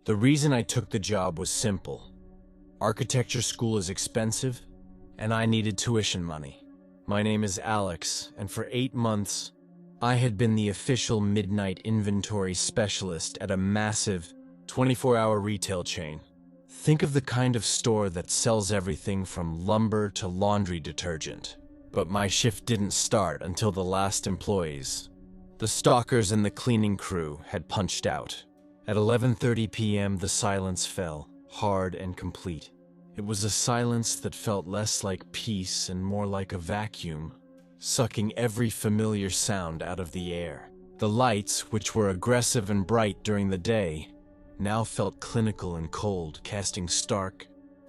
The reason I took the job was simple. Architecture school is expensive, and I needed tuition money. My name is Alex, and for 8 months, I had been the official midnight inventory specialist at a massive 24-hour retail chain. Think of the kind of store that sells everything from lumber to laundry detergent. But my shift didn't start until the last employees, the stalkers and the cleaning crew, had punched out. At 11:30 p.m., the silence fell, hard and complete. It was a silence that felt less like peace and more like a vacuum, sucking every familiar sound out of the air. The lights, which were aggressive and bright during the day, now felt clinical and cold, casting stark,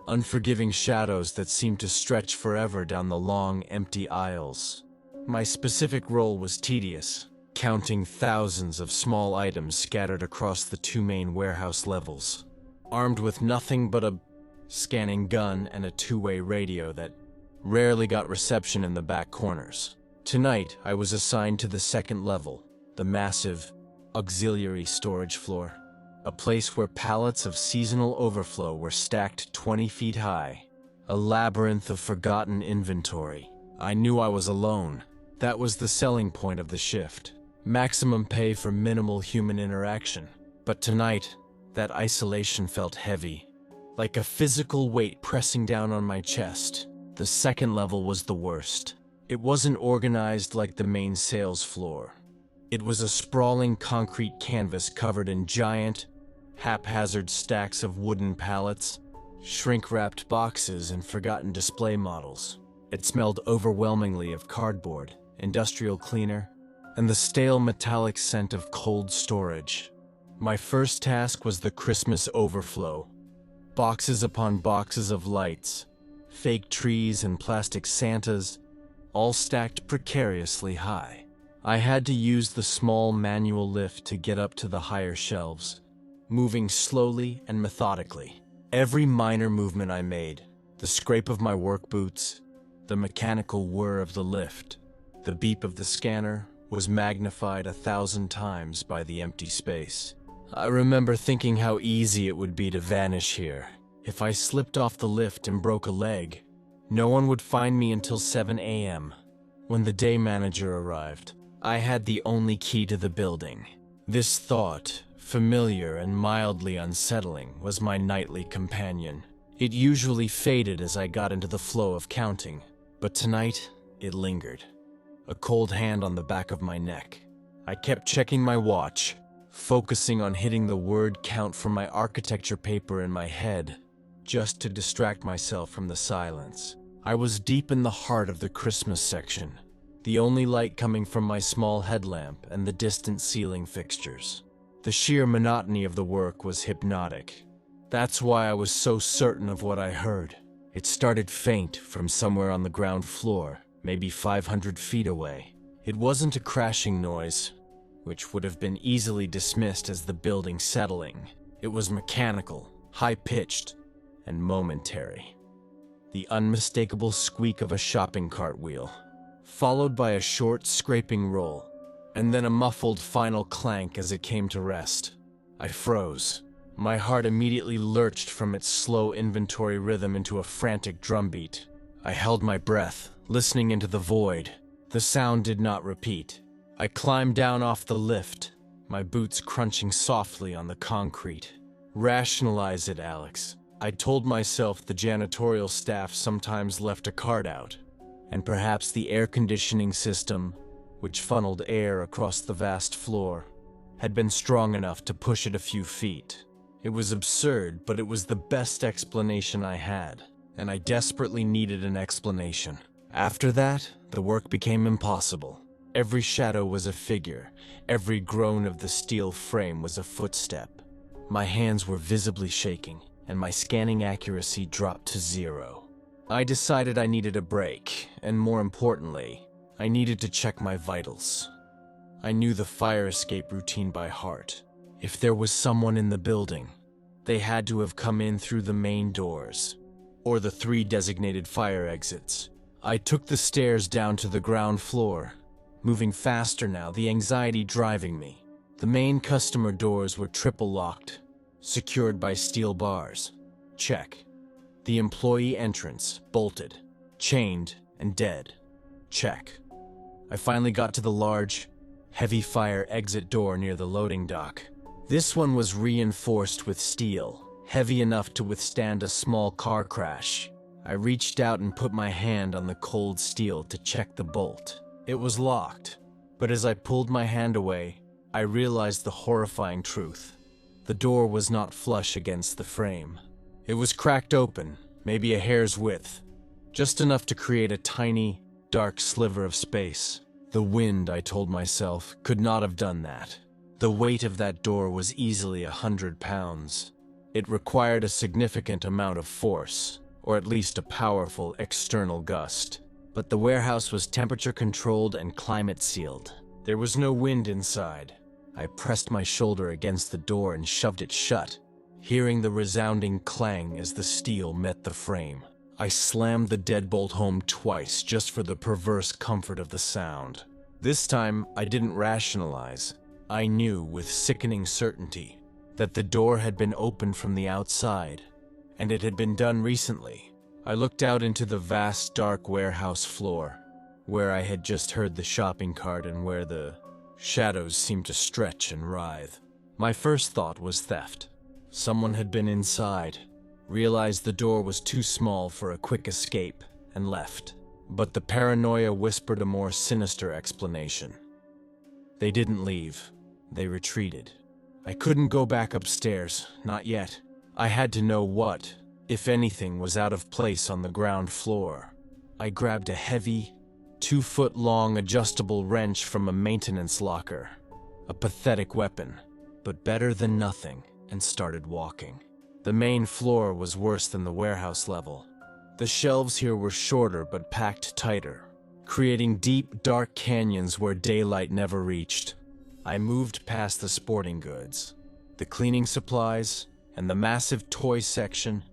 unforgiving shadows that seemed to stretch forever down the long, empty aisles. My specific role was tedious, counting thousands of small items scattered across the 2 main warehouse levels. Armed with nothing but a scanning gun and a 2-way radio that rarely got reception in the back corners. Tonight, I was assigned to the 2nd level, the massive auxiliary storage floor. A place where pallets of seasonal overflow were stacked 20 feet high. A labyrinth of forgotten inventory. I knew I was alone. That was the selling point of the shift. Maximum pay for minimal human interaction. But tonight, that isolation felt heavy, like a physical weight pressing down on my chest. The 2nd level was the worst. It wasn't organized like the main sales floor. It was a sprawling concrete canvas covered in giant, haphazard stacks of wooden pallets, shrink-wrapped boxes, and forgotten display models. It smelled overwhelmingly of cardboard, industrial cleaner, and the stale metallic scent of cold storage. My first task was the Christmas overflow. Boxes upon boxes of lights, fake trees and plastic Santas, all stacked precariously high. I had to use the small manual lift to get up to the higher shelves, moving slowly and methodically. Every minor movement I made, the scrape of my work boots, the mechanical whir of the lift, the beep of the scanner, was magnified 1,000 times by the empty space. I remember thinking how easy it would be to vanish here. If I slipped off the lift and broke a leg, no one would find me until 7 a.m. When the day manager arrived, I had the only key to the building. This thought, familiar and mildly unsettling, was my nightly companion. It usually faded as I got into the flow of counting, but tonight it lingered. A cold hand on the back of my neck. I kept checking my watch, focusing on hitting the word count from my architecture paper in my head, just to distract myself from the silence. I was deep in the heart of the Christmas section, the only light coming from my small headlamp and the distant ceiling fixtures. The sheer monotony of the work was hypnotic. That's why I was so certain of what I heard. It started faint from somewhere on the ground floor, maybe 500 feet away. It wasn't a crashing noise, which would have been easily dismissed as the building settling. It was mechanical, high-pitched, and momentary. The unmistakable squeak of a shopping cart wheel, followed by a short scraping roll, and then a muffled final clank as it came to rest. I froze. My heart immediately lurched from its slow inventory rhythm into a frantic drumbeat. I held my breath, listening into the void. The sound did not repeat. I climbed down off the lift, my boots crunching softly on the concrete. Rationalize it, Alex. I told myself the janitorial staff sometimes left a card out, and perhaps the air conditioning system, which funneled air across the vast floor, had been strong enough to push it a few feet. It was absurd, but it was the best explanation I had, and I desperately needed an explanation. After that, the work became impossible. Every shadow was a figure, every groan of the steel frame was a footstep. My hands were visibly shaking, and my scanning accuracy dropped to 0. I decided I needed a break, and more importantly, I needed to check my vitals. I knew the fire escape routine by heart. If there was someone in the building, they had to have come in through the main doors, or the 3 designated fire exits. I took the stairs down to the ground floor, moving faster now, the anxiety driving me. The main customer doors were triple locked, secured by steel bars. Check. The employee entrance, bolted, chained, and dead. Check. I finally got to the large, heavy fire exit door near the loading dock. This one was reinforced with steel, heavy enough to withstand a small car crash. I reached out and put my hand on the cold steel to check the bolt. It was locked, but as I pulled my hand away, I realized the horrifying truth. The door was not flush against the frame. It was cracked open, maybe a hair's width, just enough to create a tiny, dark sliver of space. The wind, I told myself, could not have done that. The weight of that door was easily 100 pounds. It required a significant amount of force, or at least a powerful external gust. But the warehouse was temperature-controlled and climate-sealed. There was no wind inside. I pressed my shoulder against the door and shoved it shut, hearing the resounding clang as the steel met the frame. I slammed the deadbolt home twice just for the perverse comfort of the sound. This time, I didn't rationalize. I knew with sickening certainty that the door had been opened from the outside, and it had been done recently. I looked out into the vast, dark warehouse floor, where I had just heard the shopping cart and where the shadows seemed to stretch and writhe. My first thought was theft. Someone had been inside, realized the door was too small for a quick escape, and left. But the paranoia whispered a more sinister explanation. They didn't leave. They retreated. I couldn't go back upstairs, not yet. I had to know what, if anything, was out of place on the ground floor. I grabbed a heavy, 2-foot-long adjustable wrench from a maintenance locker. A pathetic weapon, but better than nothing, and started walking. The main floor was worse than the warehouse level. The shelves here were shorter but packed tighter, creating deep, dark canyons where daylight never reached. I moved past the sporting goods, the cleaning supplies, and the massive toy section,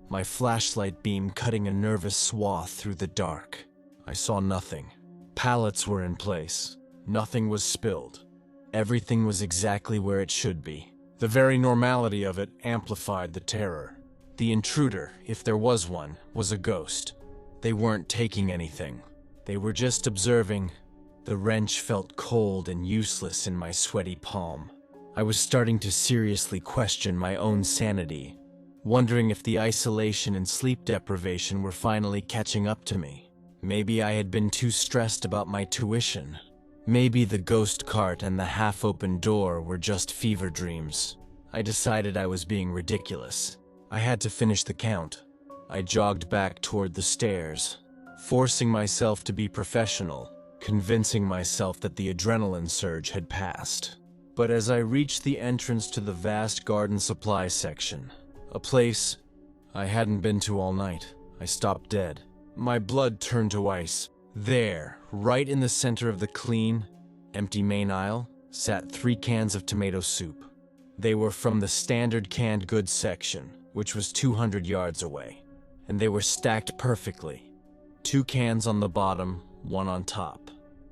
my flashlight beam cutting a nervous swath through the dark. I saw nothing. Pallets were in place. Nothing was spilled. Everything was exactly where it should be. The very normality of it amplified the terror. The intruder, if there was one, was a ghost. They weren't taking anything. They were just observing. The wrench felt cold and useless in my sweaty palm. I was starting to seriously question my own sanity, wondering if the isolation and sleep deprivation were finally catching up to me. Maybe I had been too stressed about my tuition. Maybe the ghost cart and the half-open door were just fever dreams. I decided I was being ridiculous. I had to finish the count. I jogged back toward the stairs, forcing myself to be professional, convincing myself that the adrenaline surge had passed. But as I reached the entrance to the vast garden supply section, a place I hadn't been to all night, I stopped dead. My blood turned to ice. There, right in the center of the clean, empty main aisle, sat 3 cans of tomato soup. They were from the standard canned goods section, which was 200 yards away, and they were stacked perfectly. 2 cans on the bottom, 1 on top.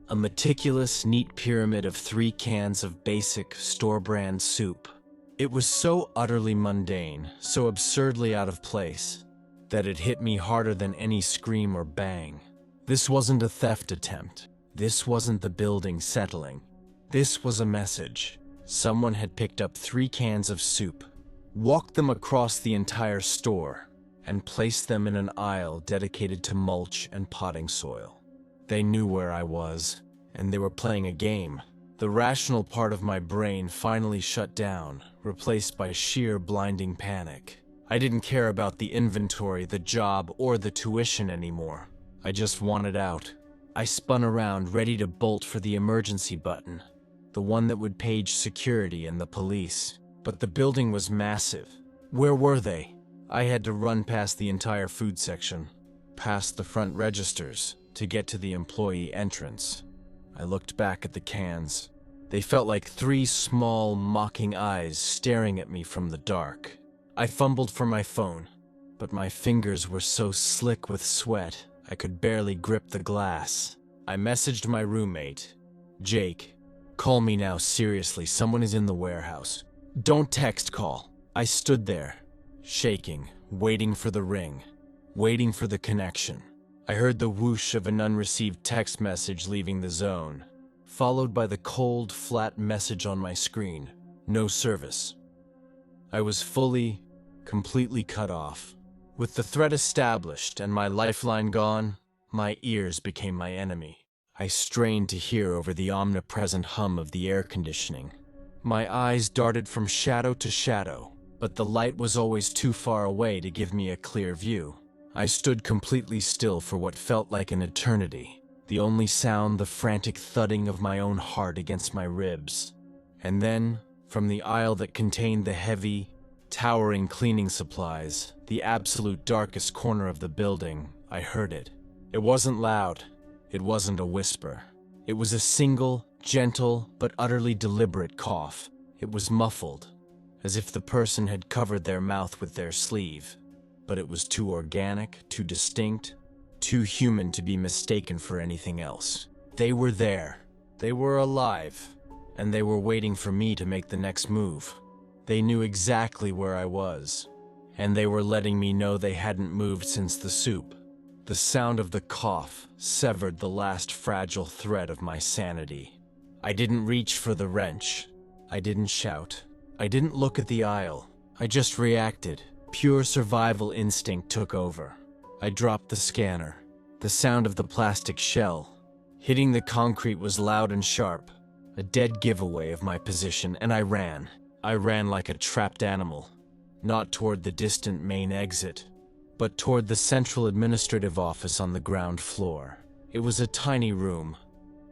A meticulous, neat pyramid of 3 cans of basic, store-brand soup. It was so utterly mundane, so absurdly out of place, that it hit me harder than any scream or bang. This wasn't a theft attempt. This wasn't the building settling. This was a message. Someone had picked up 3 cans of soup, walked them across the entire store, and placed them in an aisle dedicated to mulch and potting soil. They knew where I was, and they were playing a game. The rational part of my brain finally shut down, replaced by sheer blinding panic. I didn't care about the inventory, the job, or the tuition anymore. I just wanted out. I spun around, ready to bolt for the emergency button, the one that would page security and the police. But the building was massive. Where were they? I had to run past the entire food section, past the front registers, to get to the employee entrance. I looked back at the cans. They felt like 3 small, mocking eyes staring at me from the dark. I fumbled for my phone, but my fingers were so slick with sweat, I could barely grip the glass. I messaged my roommate, Jake. Call me now, seriously, someone is in the warehouse. Don't text, call. I stood there, shaking, waiting for the ring, waiting for the connection. I heard the whoosh of an unreceived text message leaving the zone, followed by the cold, flat message on my screen: no service. I was completely cut off. With the threat established and my lifeline gone, my ears became my enemy. I strained to hear over the omnipresent hum of the air conditioning. My eyes darted from shadow to shadow, but the light was always too far away to give me a clear view. I stood completely still for what felt like an eternity, the only sound the frantic thudding of my own heart against my ribs. And then, from the aisle that contained the heavy, towering cleaning supplies, the absolute darkest corner of the building, I heard it. It wasn't loud. It wasn't a whisper. It was a single, gentle, but utterly deliberate cough. It was muffled, as if the person had covered their mouth with their sleeve. But it was too organic, too distinct, too human to be mistaken for anything else. They were there. They were alive. And they were waiting for me to make the next move. They knew exactly where I was. And they were letting me know they hadn't moved since the soup. The sound of the cough severed the last fragile thread of my sanity. I didn't reach for the wrench. I didn't shout. I didn't look at the aisle. I just reacted. Pure survival instinct took over. I dropped the scanner. The sound of the plastic shell hitting the concrete was loud and sharp, a dead giveaway of my position, and I ran. I ran like a trapped animal, not toward the distant main exit, but toward the central administrative office on the ground floor. It was a tiny room,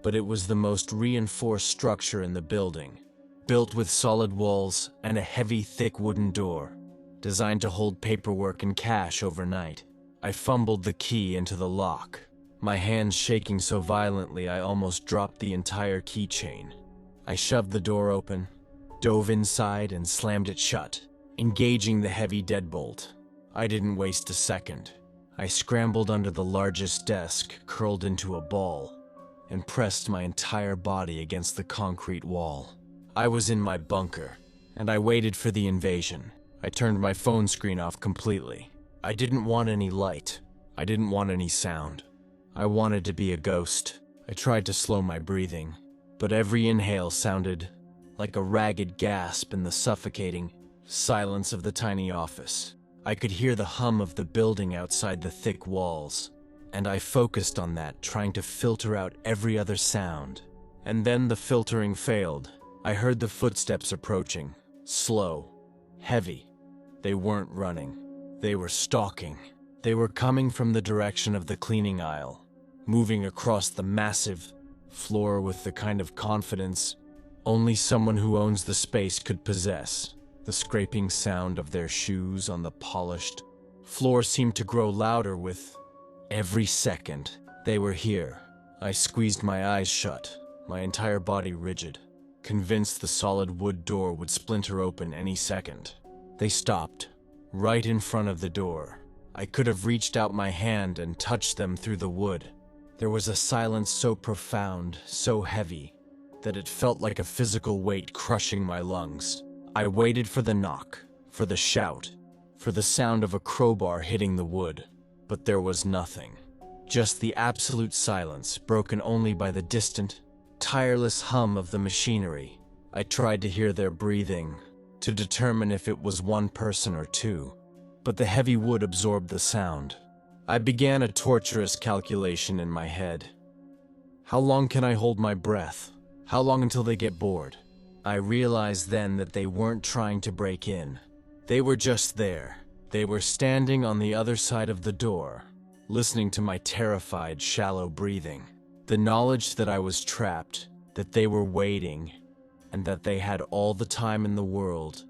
but it was the most reinforced structure in the building, built with solid walls and a heavy, thick wooden door, designed to hold paperwork and cash overnight. I fumbled the key into the lock, my hands shaking so violently I almost dropped the entire keychain. I shoved the door open, dove inside, and slammed it shut, engaging the heavy deadbolt. I didn't waste a second. I scrambled under the largest desk, curled into a ball, and pressed my entire body against the concrete wall. I was in my bunker, and I waited for the invasion. I turned my phone screen off completely. I didn't want any light. I didn't want any sound. I wanted to be a ghost. I tried to slow my breathing, but every inhale sounded like a ragged gasp in the suffocating silence of the tiny office. I could hear the hum of the building outside the thick walls, and I focused on that, trying to filter out every other sound. And then the filtering failed. I heard the footsteps approaching, slow, heavy. They weren't running. They were stalking. They were coming from the direction of the cleaning aisle, moving across the massive floor with the kind of confidence only someone who owns the space could possess. The scraping sound of their shoes on the polished floor seemed to grow louder with every second. They were here. I squeezed my eyes shut, my entire body rigid, convinced the solid wood door would splinter open any second. They stopped, right in front of the door. I could have reached out my hand and touched them through the wood. There was a silence so profound, so heavy, that it felt like a physical weight crushing my lungs. I waited for the knock, for the shout, for the sound of a crowbar hitting the wood, but there was nothing. Just the absolute silence, broken only by the distant, tireless hum of the machinery. I tried to hear their breathing, to determine if it was one person or two, but the heavy wood absorbed the sound. I began a torturous calculation in my head. How long can I hold my breath? How long until they get bored? I realized then that they weren't trying to break in. They were just there. They were standing on the other side of the door, listening to my terrified, shallow breathing. The knowledge that I was trapped, that they were waiting, and that they had all the time in the world,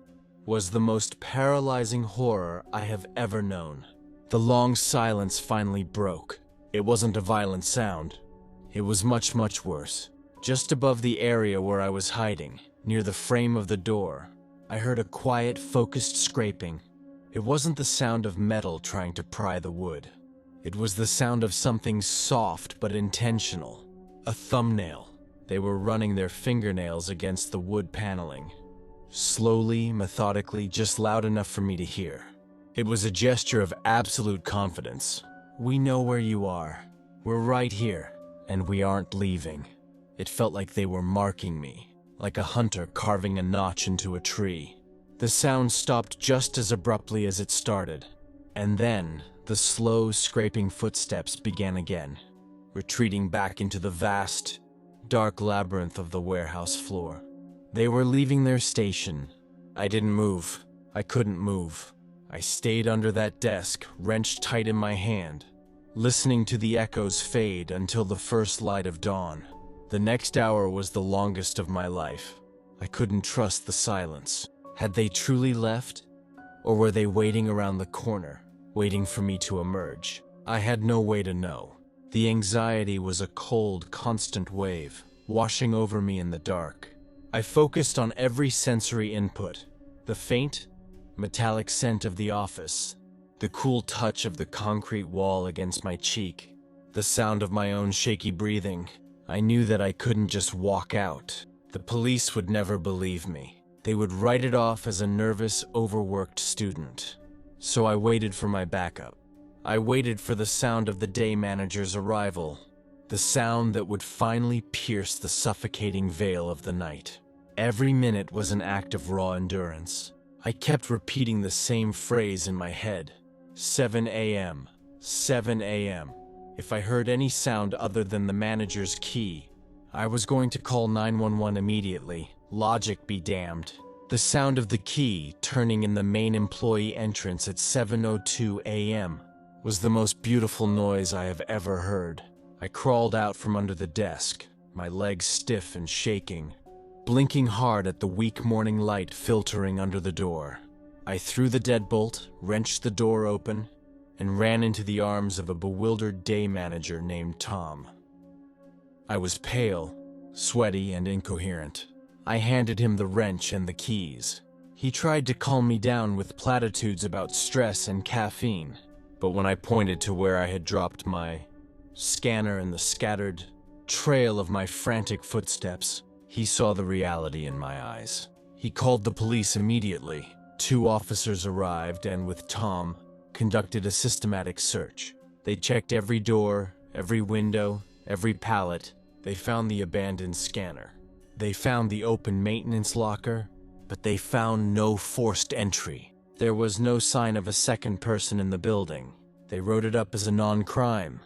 was the most paralyzing horror I have ever known. The long silence finally broke. It wasn't a violent sound. It was much, much worse. Just above the area where I was hiding, near the frame of the door, I heard a quiet, focused scraping. It wasn't the sound of metal trying to pry the wood. It was the sound of something soft but intentional. A thumbnail. They were running their fingernails against the wood paneling, slowly, methodically, just loud enough for me to hear. It was a gesture of absolute confidence. "We know where you are. We're right here, and we aren't leaving." It felt like they were marking me, like a hunter carving a notch into a tree. The sound stopped just as abruptly as it started, and then the slow, scraping footsteps began again, retreating back into the vast, dark labyrinth of the warehouse floor. They were leaving their station. I didn't move. I couldn't move. I stayed under that desk, wrenched tight in my hand, listening to the echoes fade until the first light of dawn. The next hour was the longest of my life. I couldn't trust the silence. Had they truly left? Or were they waiting around the corner, waiting for me to emerge? I had no way to know. The anxiety was a cold, constant wave, washing over me in the dark. I focused on every sensory input. The faint, metallic scent of the office, the cool touch of the concrete wall against my cheek, the sound of my own shaky breathing. I knew that I couldn't just walk out. The police would never believe me. They would write it off as a nervous, overworked student. So I waited for my backup. I waited for the sound of the day manager's arrival, the sound that would finally pierce the suffocating veil of the night. Every minute was an act of raw endurance. I kept repeating the same phrase in my head. 7 a.m., 7 a.m. If I heard any sound other than the manager's key, I was going to call 911 immediately. Logic be damned. The sound of the key turning in the main employee entrance at 7:02 a.m. was the most beautiful noise I have ever heard. I crawled out from under the desk, my legs stiff and shaking, blinking hard at the weak morning light filtering under the door. I threw the deadbolt, wrenched the door open, and ran into the arms of a bewildered day manager named Tom. I was pale, sweaty, and incoherent. I handed him the wrench and the keys. He tried to calm me down with platitudes about stress and caffeine, but when I pointed to where I had dropped my scanner and the scattered trail of my frantic footsteps, he saw the reality in my eyes. He called the police immediately. 2 officers arrived and, with Tom, conducted a systematic search. They checked every door, every window, every pallet. They found the abandoned scanner. They found the open maintenance locker, but they found no forced entry. There was no sign of a second person in the building. They wrote it up as a non-crime,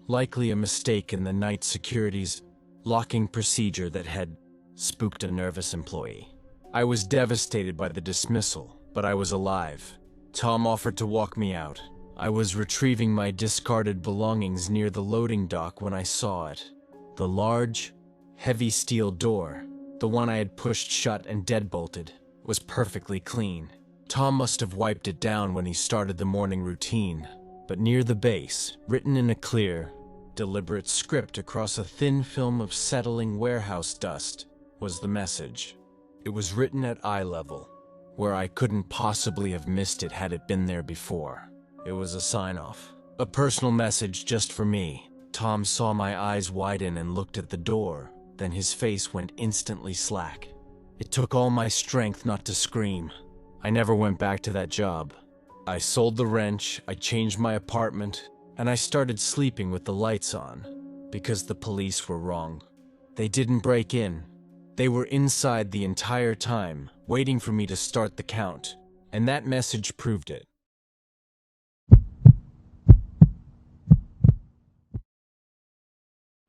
likely a mistake in the night security's locking procedure that had spooked a nervous employee. I was devastated by the dismissal, but I was alive. Tom offered to walk me out. I was retrieving my discarded belongings near the loading dock when I saw it. The large, heavy steel door, the one I had pushed shut and deadbolted, was perfectly clean. Tom must have wiped it down when he started the morning routine, but near the base, written in a clear, deliberate script across a thin film of settling warehouse dust, was the message. It was written at eye level, where I couldn't possibly have missed it had it been there before. It was a sign-off, a personal message just for me. Tom saw my eyes widen and looked at the door, then his face went instantly slack. It took all my strength not to scream. I never went back to that job. I sold the wrench, I changed my apartment, and I started sleeping with the lights on, because the police were wrong. They didn't break in. They were inside the entire time, waiting for me to start the count, and that message proved it.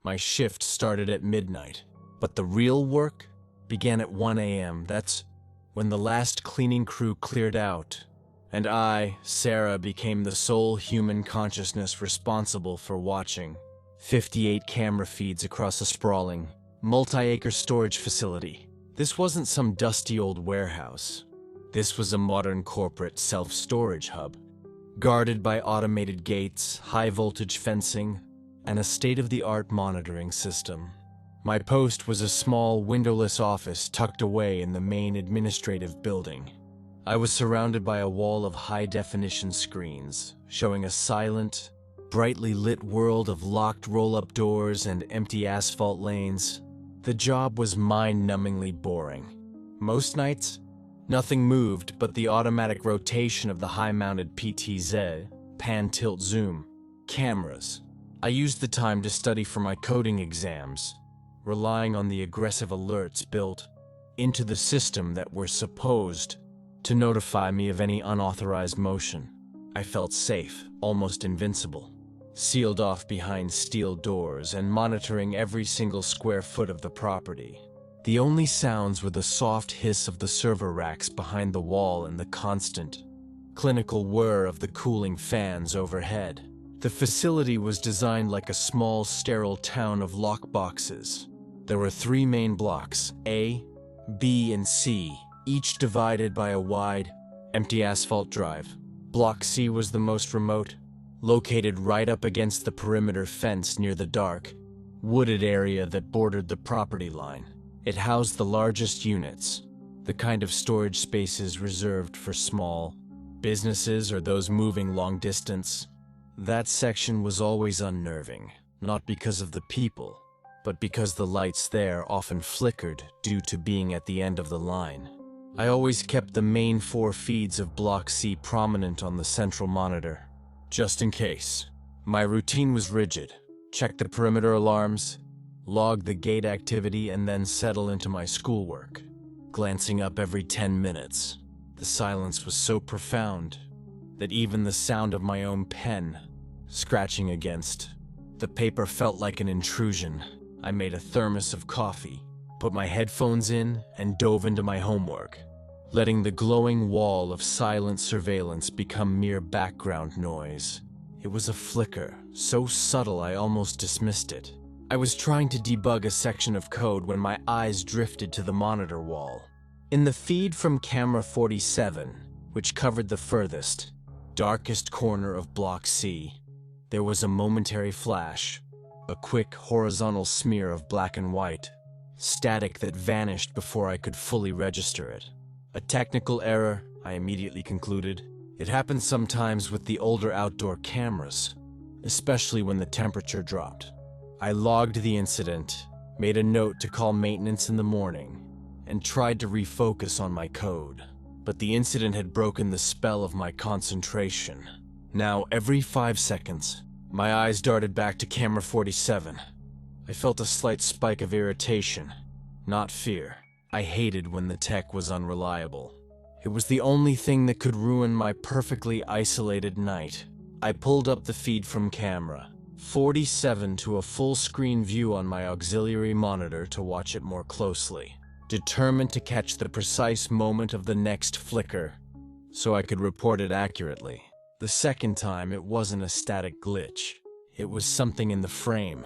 My shift started at midnight, but the real work began at 1 a.m. That's when the last cleaning crew cleared out, and I, Sarah, became the sole human consciousness responsible for watching 58 camera feeds across a sprawling, multi-acre storage facility. This wasn't some dusty old warehouse. This was a modern corporate self-storage hub, guarded by automated gates, high-voltage fencing, and a state-of-the-art monitoring system. My post was a small, windowless office tucked away in the main administrative building. I was surrounded by a wall of high-definition screens, showing a silent, brightly lit world of locked roll-up doors and empty asphalt lanes. The job was mind-numbingly boring. Most nights, Nothing moved but the automatic rotation of the high-mounted PTZ, pan tilt zoom, cameras. I used the time to study for my coding exams, relying on the aggressive alerts built into the system that were supposed to notify me of any unauthorized motion. I felt safe, almost invincible, sealed off behind steel doors and monitoring every single square foot of the property. The only sounds were the soft hiss of the server racks behind the wall and the constant, clinical whir of the cooling fans overhead. The facility was designed like a small, sterile town of lockboxes. There were 3 main blocks, A, B, and C, each divided by a wide, empty asphalt drive. Block C was the most remote, located right up against the perimeter fence near the dark, wooded area that bordered the property line. It housed the largest units, the kind of storage spaces reserved for small businesses or those moving long distance. That section was always unnerving, not because of the people, but because the lights there often flickered due to being at the end of the line. I always kept the main 4 feeds of Block C prominent on the central monitor, just in case. My routine was rigid: check the perimeter alarms, log the gate activity, and then settle into my schoolwork, glancing up every 10 minutes. The silence was so profound that even the sound of my own pen scratching against the paper felt like an intrusion. I made a thermos of coffee, put my headphones in, and dove into my homework, letting the glowing wall of silent surveillance become mere background noise. It was a flicker, so subtle I almost dismissed it. I was trying to debug a section of code when my eyes drifted to the monitor wall. In the feed from camera 47, which covered the furthest, darkest corner of Block C, there was a momentary flash, a quick horizontal smear of black and white, static that vanished before I could fully register it. A technical error, I immediately concluded. It happens sometimes with the older outdoor cameras, especially when the temperature dropped. I logged the incident, made a note to call maintenance in the morning, and tried to refocus on my code. But the incident had broken the spell of my concentration. Now, every 5 seconds, my eyes darted back to camera 47. I felt a slight spike of irritation, not fear. I hated when the tech was unreliable. It was the only thing that could ruin my perfectly isolated night. I pulled up the feed from camera 47 to a full-screen view on my auxiliary monitor to watch it more closely, determined to catch the precise moment of the next flicker so I could report it accurately. The second time, it wasn't a static glitch. It was something in the frame.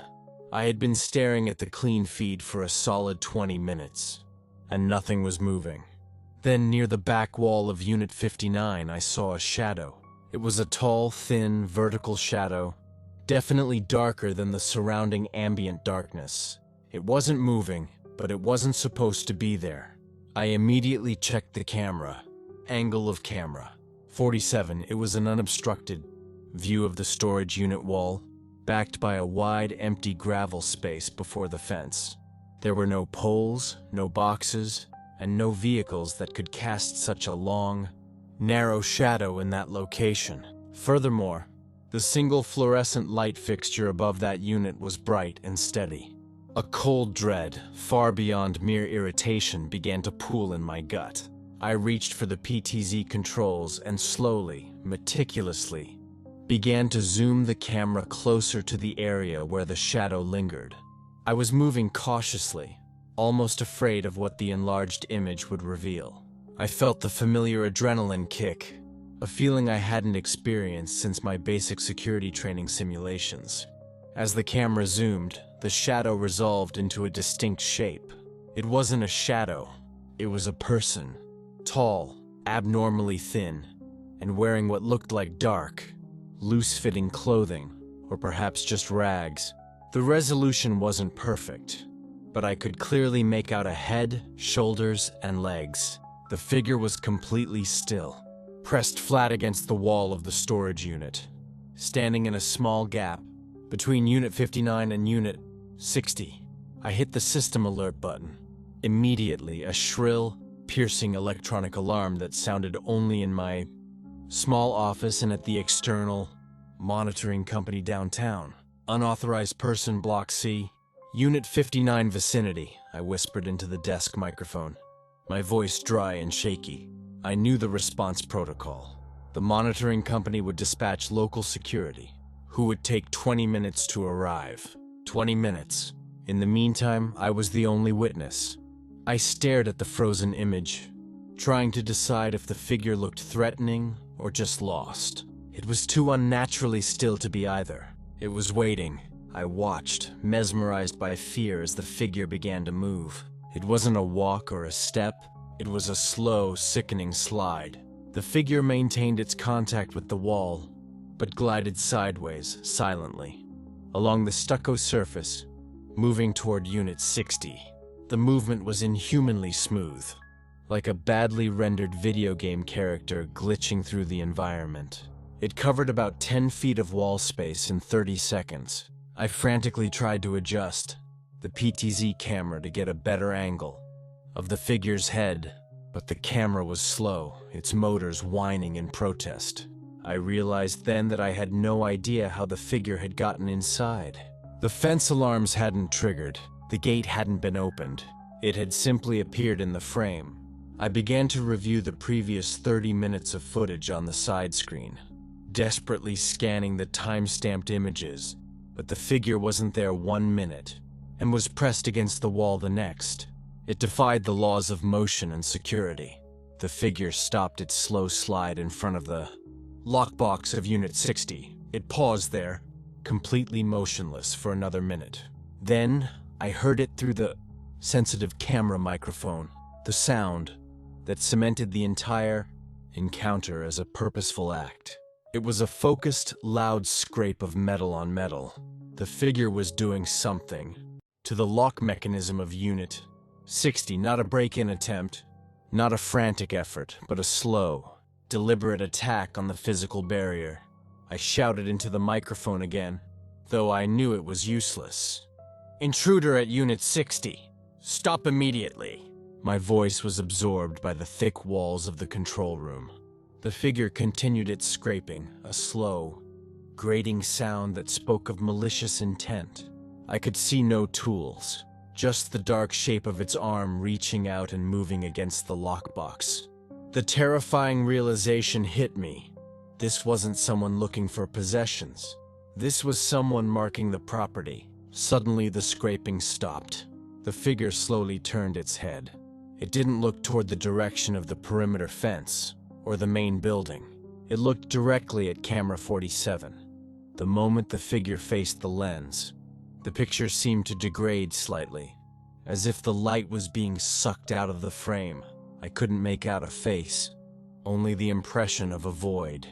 I had been staring at the clean feed for a solid 20 minutes, and nothing was moving. Then, near the back wall of Unit 59, I saw a shadow. It was a tall, thin, vertical shadow, definitely darker than the surrounding ambient darkness. It wasn't moving, but it wasn't supposed to be there. I immediately checked the camera. Angle of camera 47. It was an unobstructed view of the storage unit wall, backed by a wide, empty gravel space before the fence. There were no poles, no boxes, and no vehicles that could cast such a long, narrow shadow in that location. Furthermore, the single fluorescent light fixture above that unit was bright and steady. A cold dread, far beyond mere irritation, began to pool in my gut. I reached for the PTZ controls and slowly, meticulously, began to zoom the camera closer to the area where the shadow lingered. I was moving cautiously, almost afraid of what the enlarged image would reveal. I felt the familiar adrenaline kick, a feeling I hadn't experienced since my basic security training simulations. As the camera zoomed, the shadow resolved into a distinct shape. It wasn't a shadow, it was a person. Tall, abnormally thin, and wearing what looked like dark, loose-fitting clothing, or perhaps just rags. The resolution wasn't perfect, but I could clearly make out a head, shoulders, and legs. The figure was completely still, pressed flat against the wall of the storage unit, standing in a small gap between Unit 59 and Unit 60. I hit the system alert button. Immediately, a shrill, piercing electronic alarm that sounded only in my small office and at the external monitoring company downtown. Unauthorized person, Block C, Unit 59 vicinity, I whispered into the desk microphone, my voice dry and shaky. I knew the response protocol. The monitoring company would dispatch local security, who would take 20 minutes to arrive. 20 minutes. In the meantime, I was the only witness. I stared at the frozen image, trying to decide if the figure looked threatening or just lost. It was too unnaturally still to be either. It was waiting. I watched, mesmerized by fear as the figure began to move. It wasn't a walk or a step. It was a slow, sickening slide. The figure maintained its contact with the wall, but glided sideways, silently, along the stucco surface, moving toward Unit 60. The movement was inhumanly smooth, like a badly rendered video game character glitching through the environment. It covered about 10 feet of wall space in 30 seconds. I frantically tried to adjust the PTZ camera to get a better angle of the figure's head, but the camera was slow, its motors whining in protest. I realized then that I had no idea how the figure had gotten inside. The fence alarms hadn't triggered. The gate hadn't been opened. It had simply appeared in the frame. I began to review the previous 30 minutes of footage on the side screen, desperately scanning the time-stamped images, but the figure wasn't there 1 minute and was pressed against the wall the next. It defied the laws of motion and security. The figure stopped its slow slide in front of the lockbox of Unit 60. It paused there, completely motionless, for another minute. Then, I heard it through the sensitive camera microphone, the sound that cemented the entire encounter as a purposeful act. It was a focused, loud scrape of metal on metal. The figure was doing something to the lock mechanism of Unit 60, not a break-in attempt, not a frantic effort, but a slow, deliberate attack on the physical barrier. I shouted into the microphone again, though I knew it was useless. "Intruder at Unit 60. Stop immediately." My voice was absorbed by the thick walls of the control room. The figure continued its scraping, a slow, grating sound that spoke of malicious intent. I could see no tools, just the dark shape of its arm reaching out and moving against the lockbox. The terrifying realization hit me. This wasn't someone looking for possessions. This was someone marking the property. Suddenly, the scraping stopped. The figure slowly turned its head. It didn't look toward the direction of the perimeter fence or the main building. It looked directly at camera 47. The moment the figure faced the lens, the picture seemed to degrade slightly, as if the light was being sucked out of the frame. I couldn't make out a face, only the impression of a void.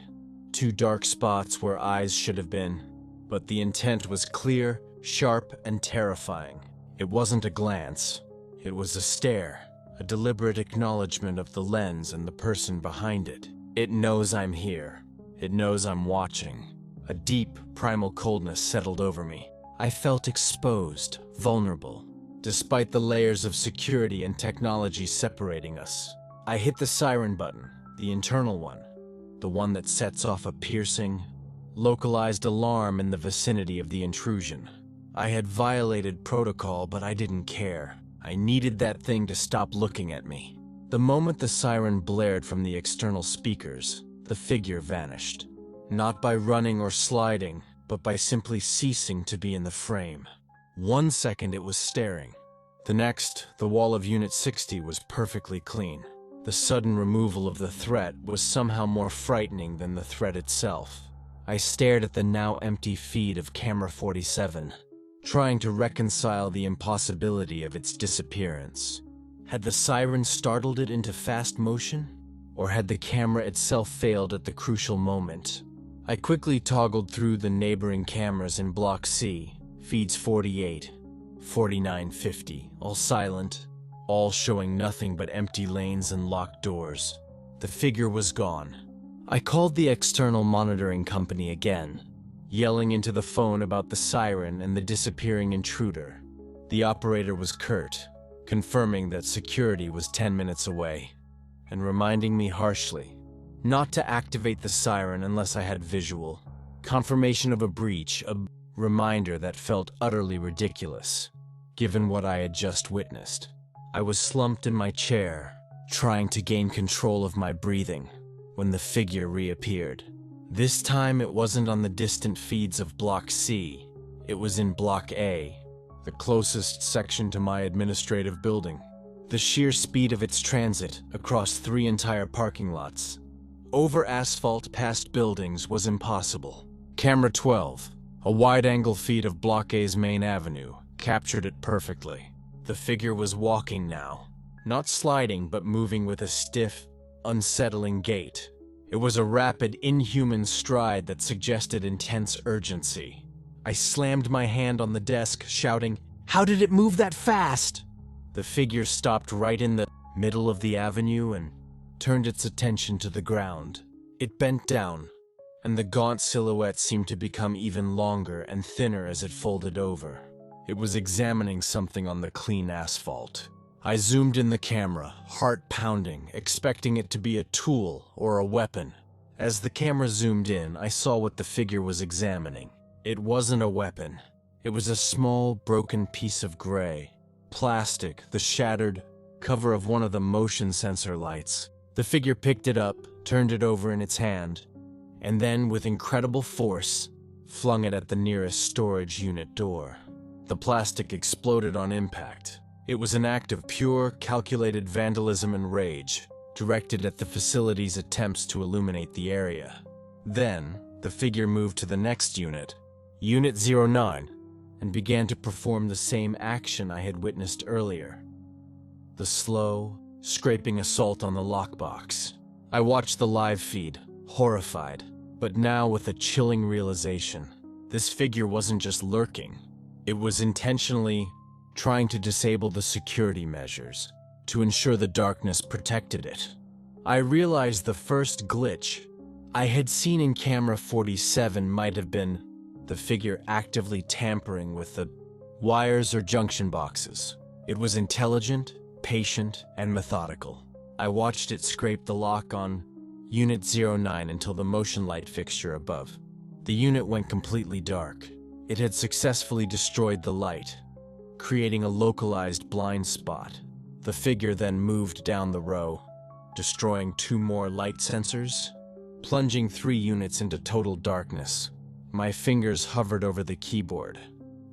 2 dark spots where eyes should have been, but the intent was clear, sharp, and terrifying. It wasn't a glance. It was a stare, a deliberate acknowledgement of the lens and the person behind it. It knows I'm here. It knows I'm watching. A deep, primal coldness settled over me. I felt exposed, vulnerable, despite the layers of security and technology separating us. I hit the siren button, the internal one, the one that sets off a piercing, localized alarm in the vicinity of the intrusion. I had violated protocol, but I didn't care. I needed that thing to stop looking at me. The moment the siren blared from the external speakers, the figure vanished. Not by running or sliding, but by simply ceasing to be in the frame. 1 second it was staring. The next, the wall of Unit 60 was perfectly clean. The sudden removal of the threat was somehow more frightening than the threat itself. I stared at the now empty feed of camera 47, trying to reconcile the impossibility of its disappearance. Had the siren startled it into fast motion? Or had the camera itself failed at the crucial moment? I quickly toggled through the neighboring cameras in Block C, feeds 48, 49, 50, all silent, all showing nothing but empty lanes and locked doors. The figure was gone. I called the external monitoring company again, yelling into the phone about the siren and the disappearing intruder. The operator was curt, confirming that security was 10 minutes away, and reminding me harshly not to activate the siren unless I had visual confirmation of a breach, a reminder that felt utterly ridiculous, given what I had just witnessed. I was slumped in my chair, trying to gain control of my breathing, when the figure reappeared. This time it wasn't on the distant feeds of Block C, it was in Block A, the closest section to my administrative building. The sheer speed of its transit across 3 entire parking lots, over asphalt past buildings, was impossible. Camera 12, a wide-angle feed of Block A's main avenue, captured it perfectly. The figure was walking now, not sliding but moving with a stiff, unsettling gait. It was a rapid, inhuman stride that suggested intense urgency. I slammed my hand on the desk, shouting, "How did it move that fast?" The figure stopped right in the middle of the avenue and turned its attention to the ground. It bent down, and the gaunt silhouette seemed to become even longer and thinner as it folded over. It was examining something on the clean asphalt. I zoomed in the camera, heart pounding, expecting it to be a tool or a weapon. As the camera zoomed in, I saw what the figure was examining. It wasn't a weapon. It was a small, broken piece of gray plastic, the shattered cover of one of the motion sensor lights. The figure picked it up, turned it over in its hand, and then, with incredible force, flung it at the nearest storage unit door. The plastic exploded on impact. It was an act of pure, calculated vandalism and rage, directed at the facility's attempts to illuminate the area. Then, the figure moved to the next unit, Unit 09, and began to perform the same action I had witnessed earlier. The slow, scraping assault on the lockbox. I watched the live feed, horrified, but now with a chilling realization. This figure wasn't just lurking. It was intentionally trying to disable the security measures to ensure the darkness protected it. I realized the first glitch I had seen in camera 47 might have been the figure actively tampering with the wires or junction boxes. It was intelligent, patient, and methodical. I watched it scrape the lock on Unit 09 until the motion light fixture above. The unit went completely dark. It had successfully destroyed the light, creating a localized blind spot. The figure then moved down the row, destroying 2 more light sensors, plunging 3 units into total darkness. My fingers hovered over the keyboard,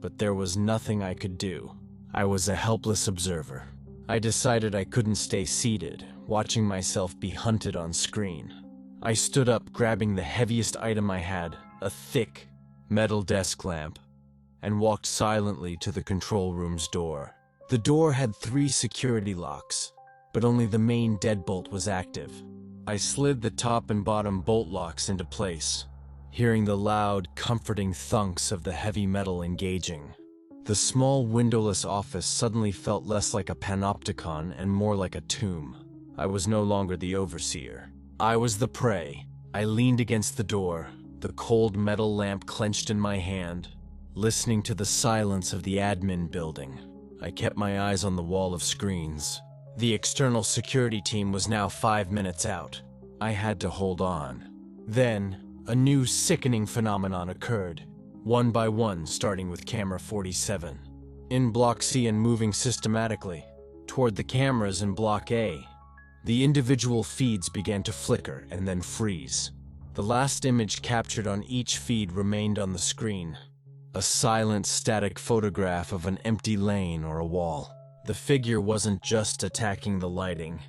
but there was nothing I could do. I was a helpless observer. I decided I couldn't stay seated, watching myself be hunted on screen. I stood up, grabbing the heaviest item I had, a thick, metal desk lamp, and walked silently to the control room's door. The door had 3 security locks, but only the main deadbolt was active. I slid the top and bottom bolt locks into place, hearing the loud, comforting thunks of the heavy metal engaging. The small, windowless office suddenly felt less like a panopticon and more like a tomb. I was no longer the overseer. I was the prey. I leaned against the door, the cold metal lamp clenched in my hand, listening to the silence of the admin building. I kept my eyes on the wall of screens. The external security team was now 5 minutes out. I had to hold on. Then, a new sickening phenomenon occurred, one by one, starting with camera 47. In Block C and moving systematically toward the cameras in Block A, the individual feeds began to flicker and then freeze. The last image captured on each feed remained on the screen, a silent, static photograph of an empty lane or a wall. The figure wasn't just attacking the lighting.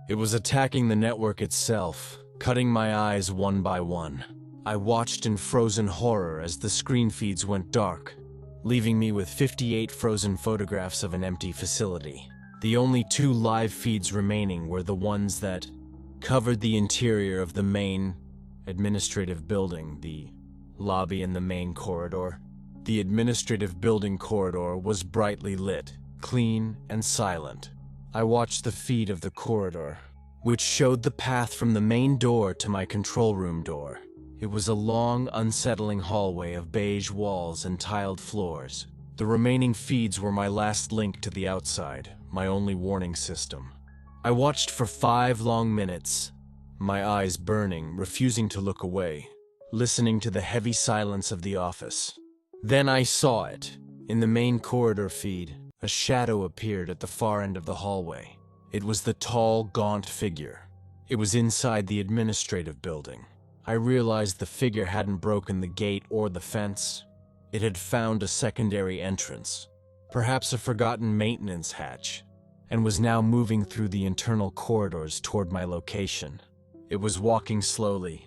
It was attacking the network itself, cutting my eyes one by one. I watched in frozen horror as the screen feeds went dark, leaving me with 58 frozen photographs of an empty facility. The only 2 live feeds remaining were the ones that covered the interior of the main administrative building, the lobby and the main corridor. The administrative building corridor was brightly lit, clean and silent. I watched the feed of the corridor, which showed the path from the main door to my control room door. It was a long, unsettling hallway of beige walls and tiled floors. The remaining feeds were my last link to the outside, my only warning system. I watched for 5 long minutes, my eyes burning, refusing to look away, listening to the heavy silence of the office. Then I saw it. In the main corridor feed, a shadow appeared at the far end of the hallway. It was the tall, gaunt figure. It was inside the administrative building. I realized the figure hadn't broken the gate or the fence. It had found a secondary entrance, perhaps a forgotten maintenance hatch, and was now moving through the internal corridors toward my location. It was walking slowly,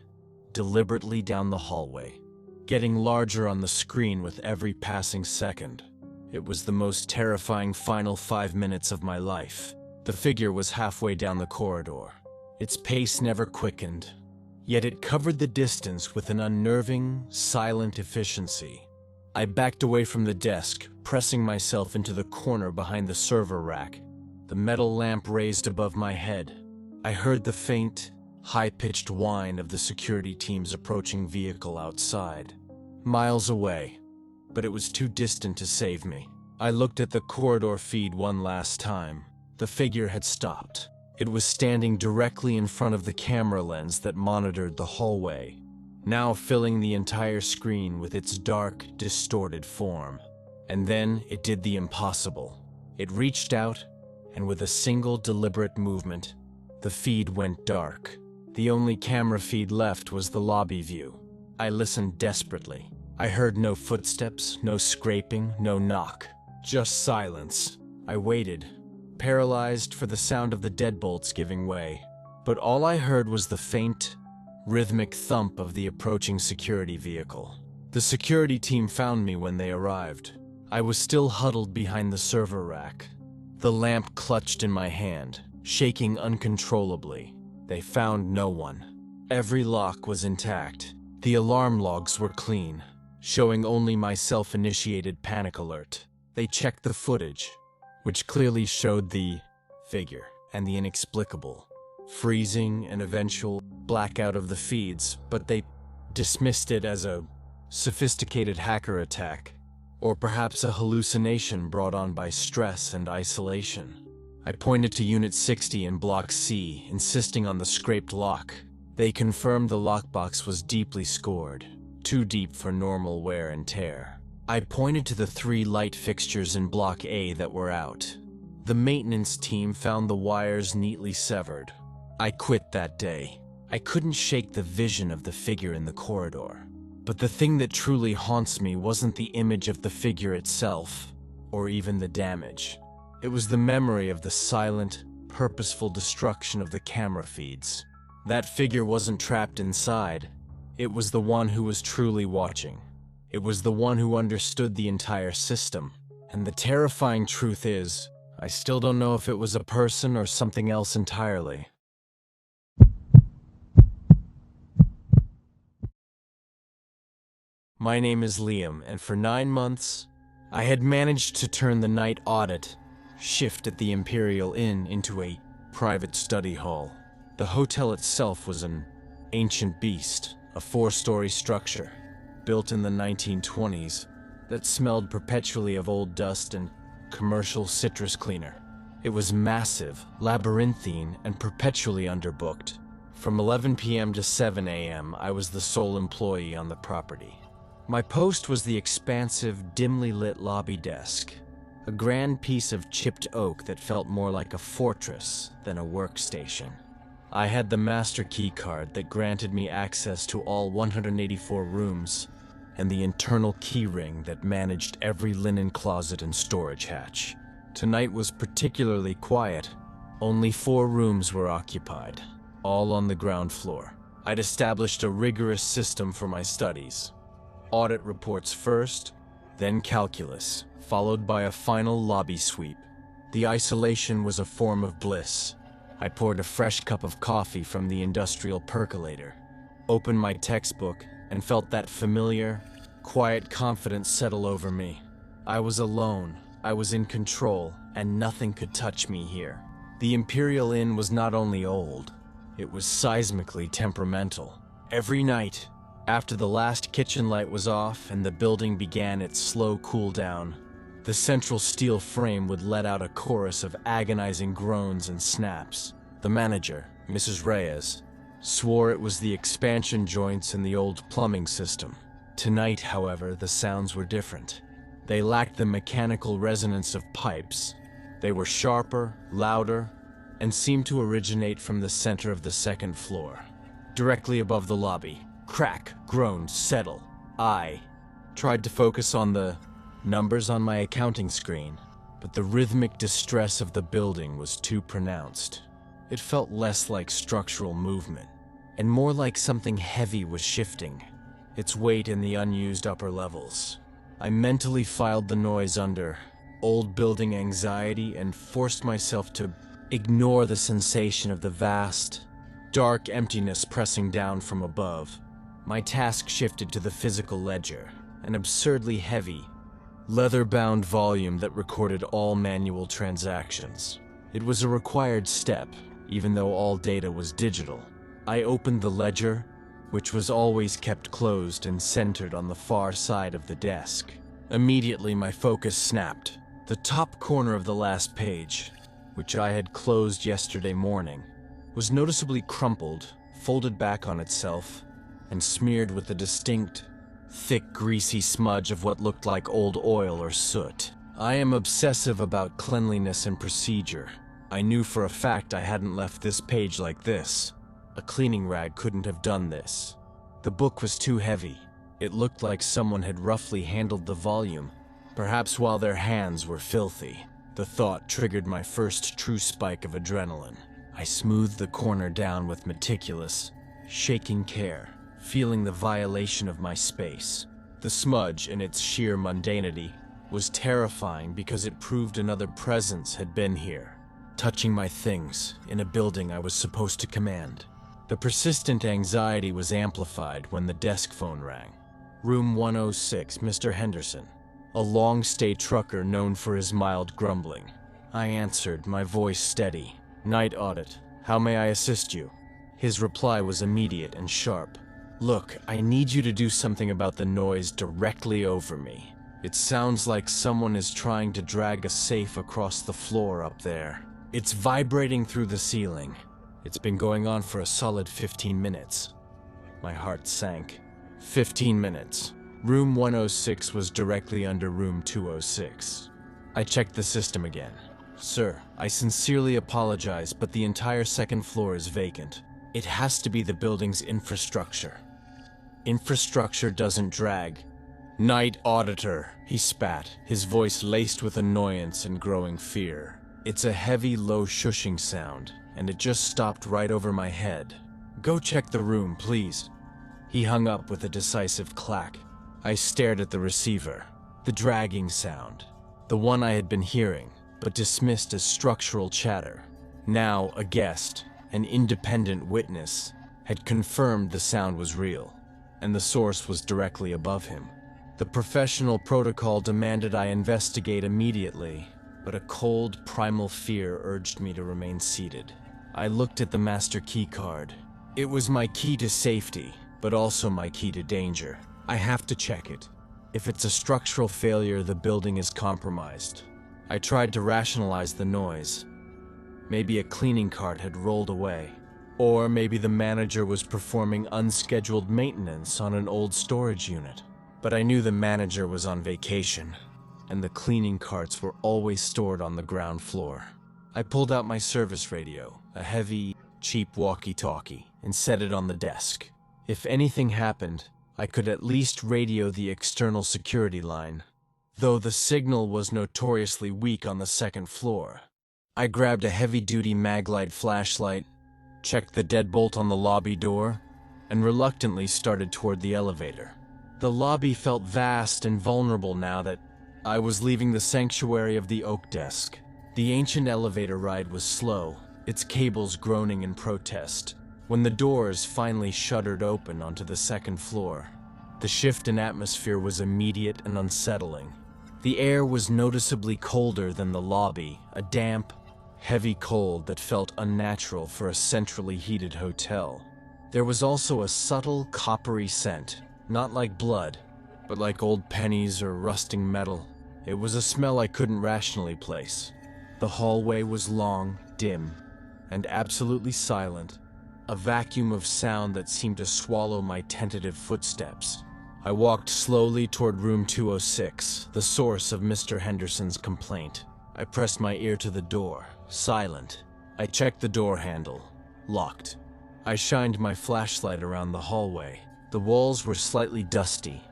deliberately down the hallway, getting larger on the screen with every passing second. It was the most terrifying final 5 minutes of my life. The figure was halfway down the corridor. Its pace never quickened, yet it covered the distance with an unnerving, silent efficiency. I backed away from the desk, pressing myself into the corner behind the server rack, the metal lamp raised above my head. I heard the faint, high-pitched whine of the security team's approaching vehicle outside, miles away, but it was too distant to save me. I looked at the corridor feed one last time. The figure had stopped. It was standing directly in front of the camera lens that monitored the hallway, now filling the entire screen with its dark, distorted form. And then it did the impossible. It reached out, and with a single deliberate movement, the feed went dark. The only camera feed left was the lobby view. I listened desperately. I heard no footsteps, no scraping, no knock. Just silence. I waited, paralyzed for the sound of the deadbolts giving way. But all I heard was the faint, rhythmic thump of the approaching security vehicle. The security team found me when they arrived. I was still huddled behind the server rack, the lamp clutched in my hand, shaking uncontrollably. They found no one. Every lock was intact. The alarm logs were clean, showing only my self-initiated panic alert. They checked the footage, which clearly showed the figure and the inexplicable, freezing and eventual blackout of the feeds, but they dismissed it as a sophisticated hacker attack, or perhaps a hallucination brought on by stress and isolation. I pointed to Unit 60 in Block C, insisting on the scraped lock. They confirmed the lockbox was deeply scored, too deep for normal wear and tear. I pointed to the 3 light fixtures in Block A that were out. The maintenance team found the wires neatly severed. I quit that day. I couldn't shake the vision of the figure in the corridor. But the thing that truly haunts me wasn't the image of the figure itself, or even the damage. It was the memory of the silent, purposeful destruction of the camera feeds. That figure wasn't trapped inside. It was the one who was truly watching. It was the one who understood the entire system. And the terrifying truth is, I still don't know if it was a person or something else entirely. My name is Liam, and for 9 months, I had managed to turn the night audit shift at the Imperial Inn into a private study hall. The hotel itself was an ancient beast, a 4-story structure, built in the 1920s, that smelled perpetually of old dust and commercial citrus cleaner. It was massive, labyrinthine, and perpetually underbooked. From 11 p.m. to 7 a.m., I was the sole employee on the property. My post was the expansive, dimly lit lobby desk, a grand piece of chipped oak that felt more like a fortress than a workstation. I had the master key card that granted me access to all 184 rooms, and the internal key ring that managed every linen closet and storage hatch. Tonight was particularly quiet. Only 4 rooms were occupied, all on the ground floor. I'd established a rigorous system for my studies. Audit reports first, then calculus, followed by a final lobby sweep. The isolation was a form of bliss. I poured a fresh cup of coffee from the industrial percolator, opened my textbook, and felt that familiar, quiet confidence settle over me. I was alone, I was in control, and nothing could touch me here. The Imperial Inn was not only old, it was seismically temperamental. Every night, after the last kitchen light was off and the building began its slow cool down, The central steel frame would let out a chorus of agonizing groans and snaps. The manager, Mrs. Reyes, swore it was the expansion joints in the old plumbing system. Tonight, however, the sounds were different. They lacked the mechanical resonance of pipes. They were sharper, louder, and seemed to originate from the center of the second floor. Directly above the lobby, crack, groans, settle. I tried to focus on the numbers on my accounting screen, but the rhythmic distress of the building was too pronounced. It felt less like structural movement, and more like something heavy was shifting, its weight in the unused upper levels. I mentally filed the noise under old building anxiety and forced myself to ignore the sensation of the vast, dark emptiness pressing down from above. My task shifted to the physical ledger, an absurdly heavy, leather-bound volume that recorded all manual transactions. It was a required step, even though all data was digital. I opened the ledger, which was always kept closed and centered on the far side of the desk. Immediately, my focus snapped. The top corner of the last page, which I had closed yesterday morning, was noticeably crumpled, folded back on itself, and smeared with a distinct, thick, greasy smudge of what looked like old oil or soot. I am obsessive about cleanliness and procedure. I knew for a fact I hadn't left this page like this. A cleaning rag couldn't have done this. The book was too heavy. It looked like someone had roughly handled the volume, perhaps while their hands were filthy. The thought triggered my first true spike of adrenaline. I smoothed the corner down with meticulous, shaking care, feeling the violation of my space. The smudge, in its sheer mundanity, was terrifying because it proved another presence had been here, touching my things in a building I was supposed to command. The persistent anxiety was amplified when the desk phone rang. Room 106, Mr. Henderson, a long-stay trucker known for his mild grumbling. I answered, my voice steady. Night audit. How may I assist you? His reply was immediate and sharp. Look, I need you to do something about the noise directly over me. It sounds like someone is trying to drag a safe across the floor up there. It's vibrating through the ceiling. It's been going on for a solid 15 minutes. My heart sank. 15 minutes. Room 106 was directly under room 206. I checked the system again. Sir, I sincerely apologize, but the entire second floor is vacant. It has to be the building's infrastructure. Infrastructure doesn't drag. Night auditor, he spat, his voice laced with annoyance and growing fear. It's a heavy, low shushing sound, and it just stopped right over my head. Go check the room, please. He hung up with a decisive clack. I stared at the receiver. The dragging sound. The one I had been hearing, but dismissed as structural chatter. Now, a guest, an independent witness, had confirmed the sound was real, and the source was directly above him. The professional protocol demanded I investigate immediately, but a cold, primal fear urged me to remain seated. I looked at the master key card. It was my key to safety, but also my key to danger. I have to check it. If it's a structural failure, the building is compromised. I tried to rationalize the noise. Maybe a cleaning cart had rolled away. Or maybe the manager was performing unscheduled maintenance on an old storage unit. But I knew the manager was on vacation, and the cleaning carts were always stored on the ground floor. I pulled out my service radio, a heavy, cheap walkie-talkie, and set it on the desk. If anything happened, I could at least radio the external security line, though the signal was notoriously weak on the second floor. I grabbed a heavy-duty Maglite flashlight, checked the deadbolt on the lobby door, and reluctantly started toward the elevator. The lobby felt vast and vulnerable now that I was leaving the sanctuary of the oak desk. The ancient elevator ride was slow, its cables groaning in protest. When the doors finally shuddered open onto the second floor, the shift in atmosphere was immediate and unsettling. The air was noticeably colder than the lobby, a damp, heavy cold that felt unnatural for a centrally heated hotel. There was also a subtle, coppery scent, not like blood, but like old pennies or rusting metal. It was a smell I couldn't rationally place. The hallway was long, dim, and absolutely silent, a vacuum of sound that seemed to swallow my tentative footsteps. I walked slowly toward room 206, the source of Mr. Henderson's complaint. I pressed my ear to the door, silent. I checked the door handle, locked. I shined my flashlight around the hallway. The walls were slightly dusty,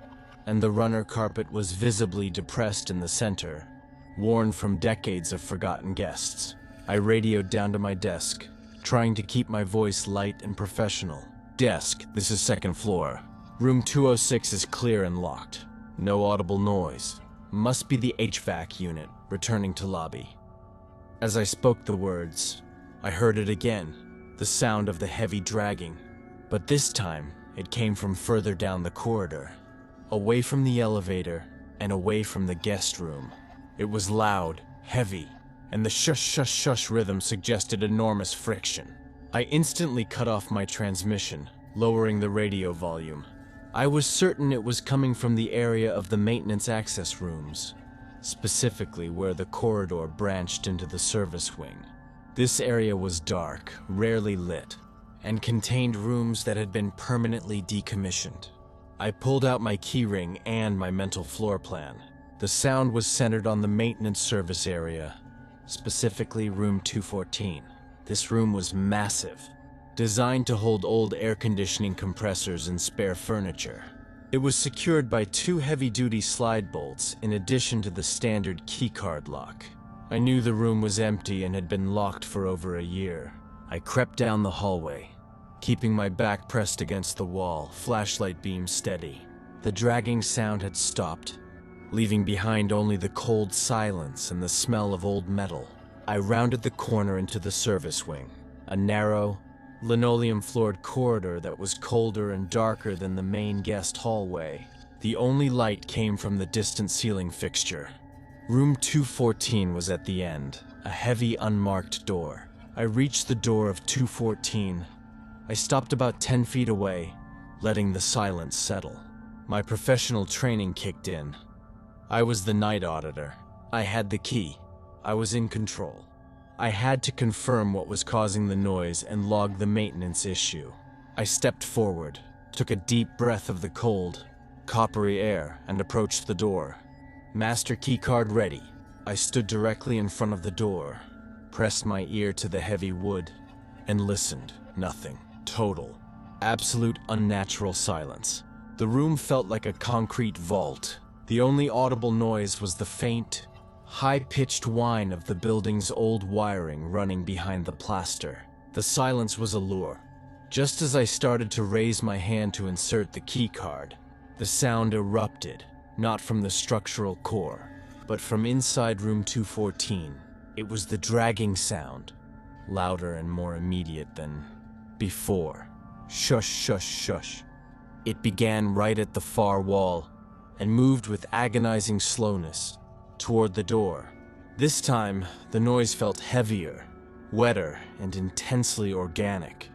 and the runner carpet was visibly depressed in the center, worn from decades of forgotten guests. I radioed down to my desk, trying to keep my voice light and professional. "Desk, this is second floor. Room 206 is clear and locked. No audible noise. Must be the HVAC unit, returning to lobby." As I spoke the words, I heard it again, the sound of the heavy dragging. But this time, it came from further down the corridor, away from the elevator and away from the guest room. It was loud, heavy, and the shush shush shush rhythm suggested enormous friction. I instantly cut off my transmission, lowering the radio volume. I was certain it was coming from the area of the maintenance access rooms, specifically where the corridor branched into the service wing. This area was dark, rarely lit, and contained rooms that had been permanently decommissioned. I pulled out my keyring and my mental floor plan. The sound was centered on the maintenance service area, specifically room 214. This room was massive, designed to hold old air conditioning compressors and spare furniture. It was secured by 2 heavy-duty slide bolts in addition to the standard keycard lock. I knew the room was empty and had been locked for over a year. I crept down the hallway, keeping my back pressed against the wall, flashlight beam steady. The dragging sound had stopped, leaving behind only the cold silence and the smell of old metal. I rounded the corner into the service wing, a narrow, linoleum-floored corridor that was colder and darker than the main guest hallway. The only light came from the distant ceiling fixture. Room 214 was at the end, a heavy, unmarked door. I reached the door of 214. I stopped about 10 feet away, letting the silence settle. My professional training kicked in. I was the night auditor. I had the key. I was in control. I had to confirm what was causing the noise and log the maintenance issue. I stepped forward, took a deep breath of the cold, coppery air, and approached the door. Master keycard ready. I stood directly in front of the door, pressed my ear to the heavy wood, and listened. Nothing. Total, absolute unnatural silence. The room felt like a concrete vault. The only audible noise was the faint, high-pitched whine of the building's old wiring running behind the plaster. The silence was a lure. Just as I started to raise my hand to insert the keycard, the sound erupted, not from the structural core, but from inside room 214. It was the dragging sound, louder and more immediate than before. Shush, shush, shush. It began right at the far wall and moved with agonizing slowness toward the door. This time, the noise felt heavier, wetter, and intensely organic.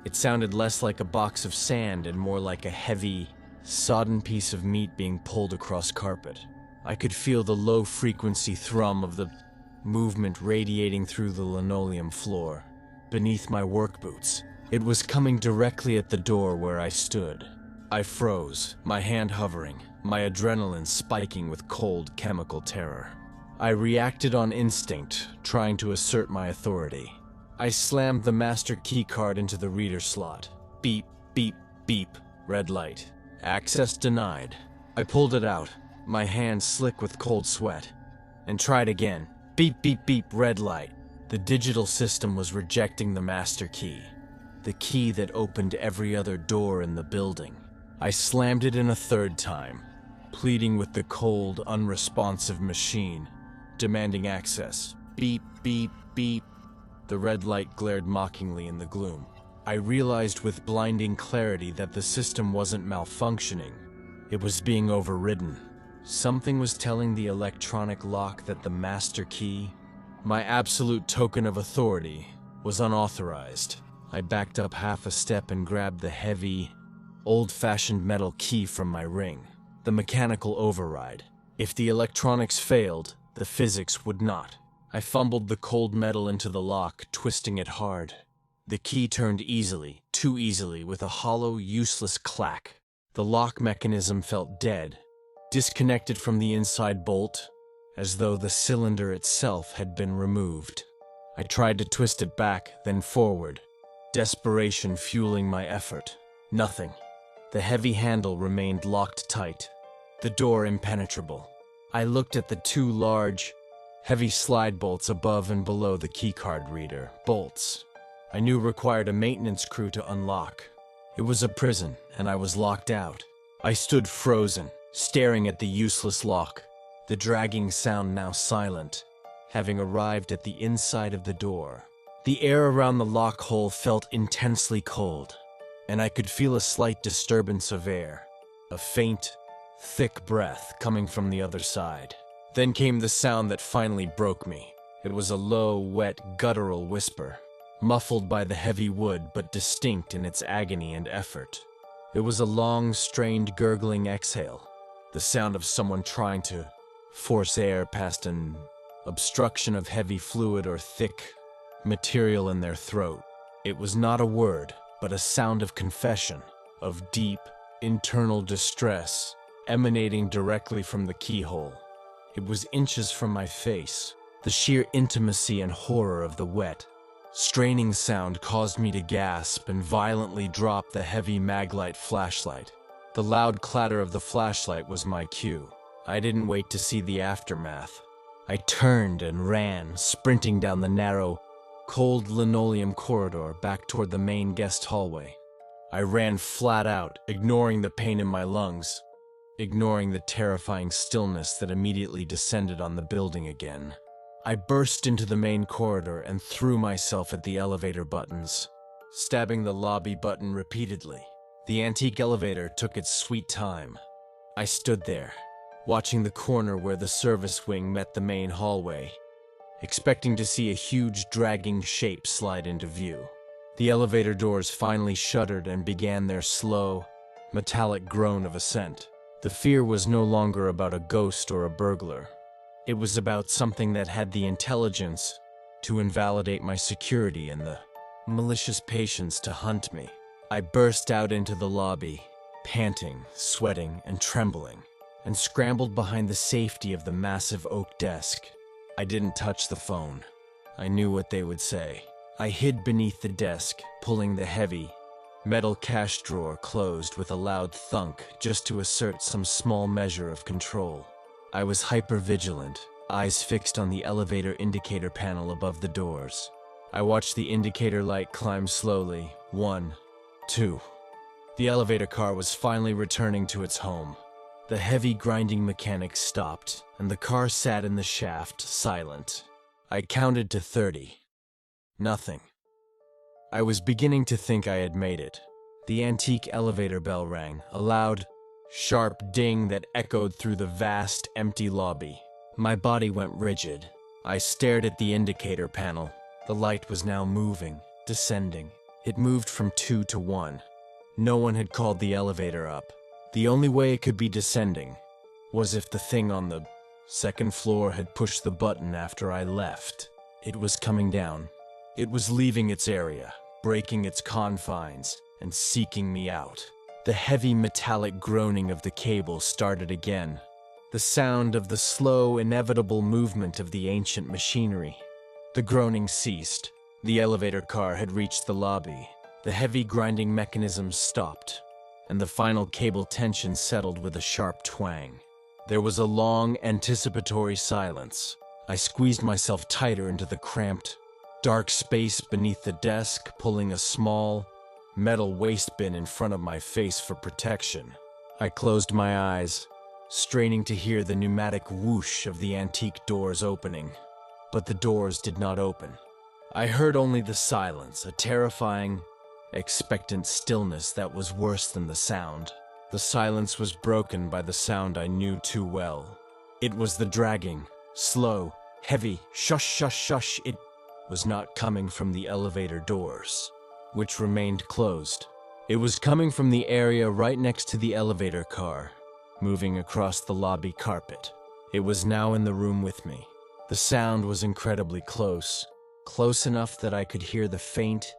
It sounded less like a box of sand and more like a heavy, sodden piece of meat being pulled across carpet. I could feel the low-frequency thrum of the movement radiating through the linoleum floor, beneath my work boots. It was coming directly at the door where I stood. I froze, my hand hovering, my adrenaline spiking with cold chemical terror. I reacted on instinct, trying to assert my authority. I slammed the master keycard into the reader slot. Beep, beep, beep, red light. Access denied. I pulled it out, my hands slick with cold sweat, and tried again. Beep, beep, beep, red light. The digital system was rejecting the master key, the key that opened every other door in the building. I slammed it in a third time, pleading with the cold, unresponsive machine, demanding access. Beep, beep, beep. The red light glared mockingly in the gloom. I realized with blinding clarity that the system wasn't malfunctioning. It was being overridden. Something was telling the electronic lock that the master key, my absolute token of authority, was unauthorized. I backed up half a step and grabbed the heavy, old-fashioned metal key from my ring. The mechanical override. If the electronics failed, the physics would not. I fumbled the cold metal into the lock, twisting it hard. The key turned easily, too easily, with a hollow, useless clack. The lock mechanism felt dead, disconnected from the inside bolt, as though the cylinder itself had been removed. I tried to twist it back, then forward, desperation fueling my effort. Nothing. The heavy handle remained locked tight, the door impenetrable. I looked at the two large, heavy slide bolts above and below the keycard reader. Bolts I knew required a maintenance crew to unlock. It was a prison, and I was locked out. I stood frozen, staring at the useless lock, the dragging sound now silent, having arrived at the inside of the door. The air around the lock hole felt intensely cold, and I could feel a slight disturbance of air, a faint, thick breath coming from the other side. Then came the sound that finally broke me. It was a low, wet, guttural whisper, muffled by the heavy wood but distinct in its agony and effort. It was a long, strained, gurgling exhale, the sound of someone trying to force air past an obstruction of heavy fluid or thick material in their throat. It was not a word, but a sound of confession, of deep, internal distress, emanating directly from the keyhole. It was inches from my face. The sheer intimacy and horror of the wet, straining sound caused me to gasp and violently drop the heavy Maglite flashlight. The loud clatter of the flashlight was my cue. I didn't wait to see the aftermath. I turned and ran, sprinting down the narrow, cold linoleum corridor back toward the main guest hallway. I ran flat out, ignoring the pain in my lungs, ignoring the terrifying stillness that immediately descended on the building again. I burst into the main corridor and threw myself at the elevator buttons, stabbing the lobby button repeatedly. The antique elevator took its sweet time. I stood there, watching the corner where the service wing met the main hallway, expecting to see a huge dragging shape slide into view. The elevator doors finally shuttered and began their slow, metallic groan of ascent. The fear was no longer about a ghost or a burglar. It was about something that had the intelligence to invalidate my security and the malicious patience to hunt me. I burst out into the lobby, panting, sweating, and trembling, and scrambled behind the safety of the massive oak desk. I didn't touch the phone. I knew what they would say. I hid beneath the desk, pulling the heavy, metal cash drawer closed with a loud thunk just to assert some small measure of control. I was hyper-vigilant, eyes fixed on the elevator indicator panel above the doors. I watched the indicator light climb slowly. 1, 2. The elevator car was finally returning to its home. The heavy grinding mechanics stopped, and the car sat in the shaft, silent. I counted to 30. Nothing. I was beginning to think I had made it. The antique elevator bell rang, a loud, sharp ding that echoed through the vast, empty lobby. My body went rigid. I stared at the indicator panel. The light was now moving, descending. It moved from 2 to 1. No one had called the elevator up. The only way it could be descending was if the thing on the second floor had pushed the button after I left. It was coming down. It was leaving its area, breaking its confines, and seeking me out. The heavy metallic groaning of the cable started again. The sound of the slow, inevitable movement of the ancient machinery. The groaning ceased. The elevator car had reached the lobby. The heavy grinding mechanism stopped, and the final cable tension settled with a sharp twang. There was a long, anticipatory silence. I squeezed myself tighter into the cramped, dark space beneath the desk, pulling a small, metal waste bin in front of my face for protection. I closed my eyes, straining to hear the pneumatic whoosh of the antique doors opening. But the doors did not open. I heard only the silence, a terrifying, expectant stillness that was worse than the sound. The silence was broken by the sound I knew too well. It was the dragging, slow, heavy, shush, shush, shush. It was not coming from the elevator doors, which remained closed. It was coming from the area right next to the elevator car, moving across the lobby carpet. It was now in the room with me. The sound was incredibly close, close enough that I could hear the faint,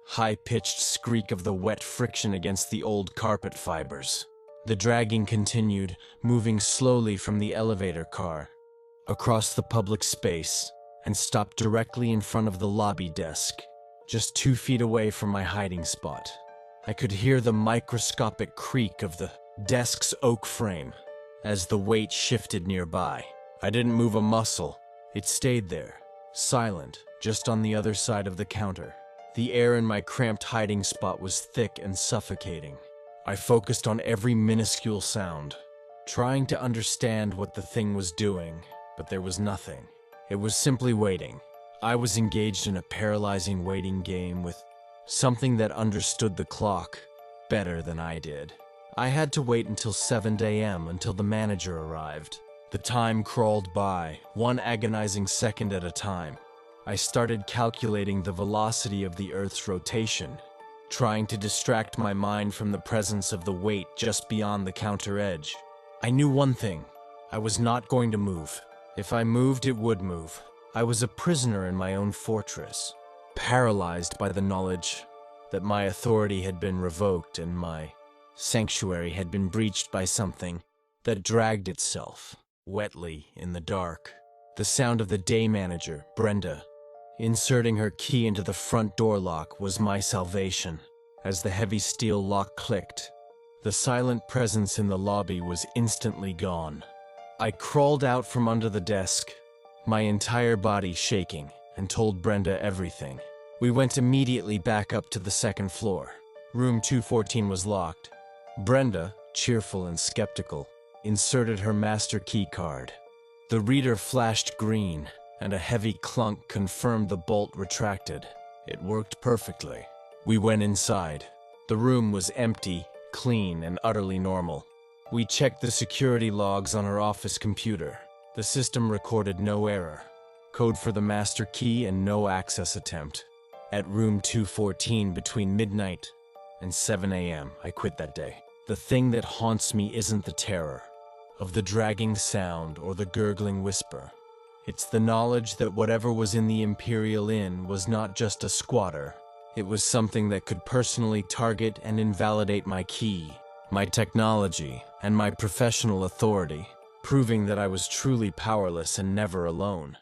high-pitched squeak of the wet friction against the old carpet fibers. The dragging continued, moving slowly from the elevator car, across the public space, and stopped directly in front of the lobby desk, just 2 feet away from my hiding spot. I could hear the microscopic creak of the desk's oak frame as the weight shifted nearby. I didn't move a muscle. It stayed there, silent, just on the other side of the counter. The air in my cramped hiding spot was thick and suffocating. I focused on every minuscule sound, trying to understand what the thing was doing, but there was nothing. It was simply waiting. I was engaged in a paralyzing waiting game with something that understood the clock better than I did. I had to wait until 7 a.m. until the manager arrived. The time crawled by, one agonizing second at a time. I started calculating the velocity of the Earth's rotation, trying to distract my mind from the presence of the weight just beyond the counter edge. I knew one thing: I was not going to move. If I moved, it would move. I was a prisoner in my own fortress, paralyzed by the knowledge that my authority had been revoked and my sanctuary had been breached by something that dragged itself wetly in the dark. The sound of the day manager, Brenda, inserting her key into the front door lock was my salvation. As the heavy steel lock clicked, the silent presence in the lobby was instantly gone. I crawled out from under the desk, my entire body shaking, and told Brenda everything. We went immediately back up to the second floor. Room 214 was locked. Brenda, cheerful and skeptical, inserted her master key card. The reader flashed green, and a heavy clunk confirmed the bolt retracted. It worked perfectly. We went inside. The room was empty, clean, and utterly normal. We checked the security logs on her office computer. The system recorded no error, code for the master key, and no access attempt. At room 214 between midnight and 7 a.m., I quit that day. The thing that haunts me isn't the terror of the dragging sound or the gurgling whisper. It's the knowledge that whatever was in the Imperial Inn was not just a squatter. It was something that could personally target and invalidate my key, my technology, and my professional authority, proving that I was truly powerless and never alone.